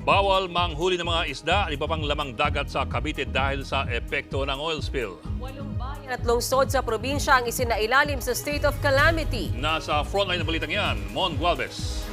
Bawal manghuli ng mga isda at iba pang lamang dagat sa Cavite dahil sa epekto ng oil spill. 8 bayan at lungsod sa probinsya ang isinailalim sa state of calamity. Nasa frontline ng balitang yan, Mon Gualvez.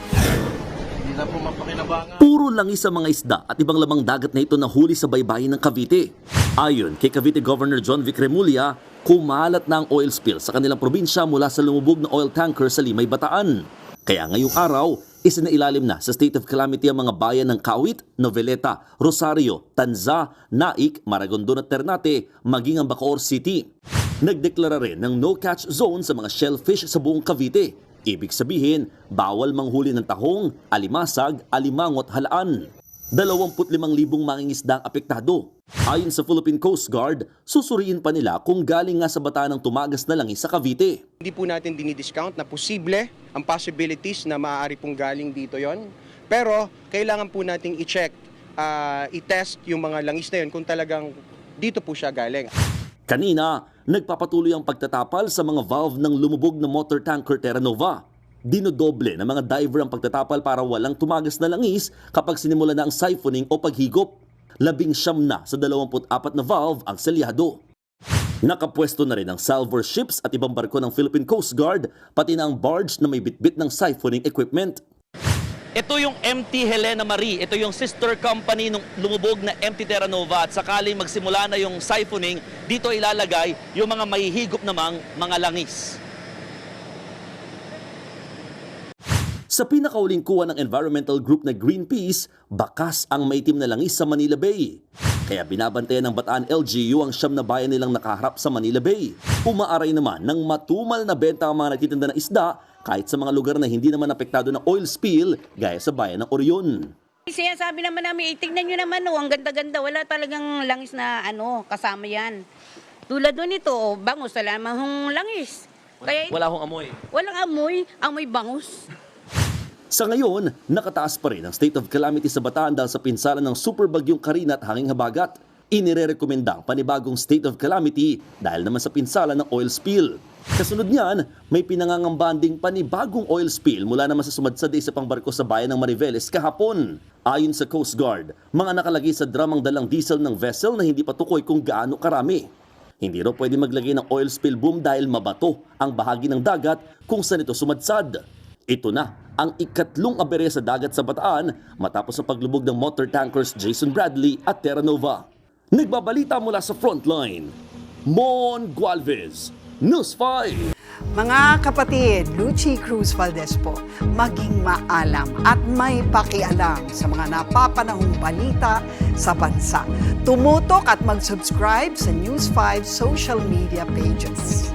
Hindi na po mapakinabangan. Puro langis sa mga isda at ibang lamang dagat na ito nahuli sa baybayin ng Cavite. Ayon kay Cavite Governor John Vic Remulla, kumalat na ang oil spill sa kanilang probinsya mula sa lumubog na oil tanker sa Limay, Bataan. Kaya ngayong araw, isinailalim na sa state of calamity ang mga bayan ng Kawit, Noveleta, Rosario, Tanza, Naik, Maragondon at Ternate, maging ang Bacoor City. Nagdeklara rin ng no-catch zone sa mga shellfish sa buong Cavite. Ibig sabihin, bawal manghuli ng tahong, alimasag, alimangot, halaan. 25,000 mangingisda ang apektado. Ayon sa Philippine Coast Guard, susuriin pa nila kung galing nga sa bataan ng tumagas na langis sa Cavite. Hindi po natin dinidiscount na posible ang possibilities na maaari pong galing dito yon. Pero kailangan po nating i-check, i-test yung mga langis na yun kung talagang dito po siya galing. Kanina, nagpapatuloy ang pagtatapal sa mga valve ng lumubog na motor tanker Terra Nova. Dinodoble ng mga diver ang pagtatapal para walang tumagas na langis kapag sinimula na ang siphoning o paghigop. 19 na sa 24 na valve ang selyado. Nakapwesto na rin ang salvor ships at ibang barko ng Philippine Coast Guard, pati na ang barge na may bitbit ng siphoning equipment. Ito yung MT Helena Marie. Ito yung sister company ng lumubog na MT Terra Nova. At sakaling magsimula na yung siphoning, dito ilalagay yung mga mahihigop namang mga langis. Sa pinakauling kuha ng environmental group na Greenpeace, bakas ang maitim na langis sa Manila Bay. Kaya binabantayan ng Bataan LGU ang 9 na bayan nilang nakaharap sa Manila Bay. Umaaray naman ng matumal na benta ang mga nagtitinda ng isda kahit sa mga lugar na hindi naman apektado ng oil spill gaya sa bayan ng Orion. Sinasabi naman namin, tignan nyo naman, ang ganda-ganda, wala talagang langis na kasama yan. Tulad nun ito, bangus, wala namang langis. Kaya, Wala hong amoy. walang amoy bangus. Sa ngayon, nakataas pa rin ang state of calamity sa Bataan dahil sa pinsala ng super bagyong Karina at hanging habagat. Inirerekomenda ang panibagong state of calamity dahil naman sa pinsala ng oil spill. Kasunod niyan, may pinangangambanding panibagong oil spill mula naman sa sumadsad isa pang barko sa bayan ng Mariveles kahapon. Ayon sa Coast Guard, mga nakalagay sa drum ang dalang diesel ng vessel na hindi pa tukoy kung gaano karami. Hindi raw pwede maglagay ng oil spill boom dahil mabato ang bahagi ng dagat kung saan ito sumadsad. Ito na ang ikatlong abere sa dagat sa Bataan matapos ang paglubog ng motor tankers Jason Bradley at Terra Nova. Nagbabalita mula sa frontline, Mon Gualvez, News 5. Mga kapatid, Lucy Cruz Valdez po, maging maalam at may pakialam sa mga napapanahong balita sa bansa. Tumutok at mag-subscribe sa News 5 social media pages.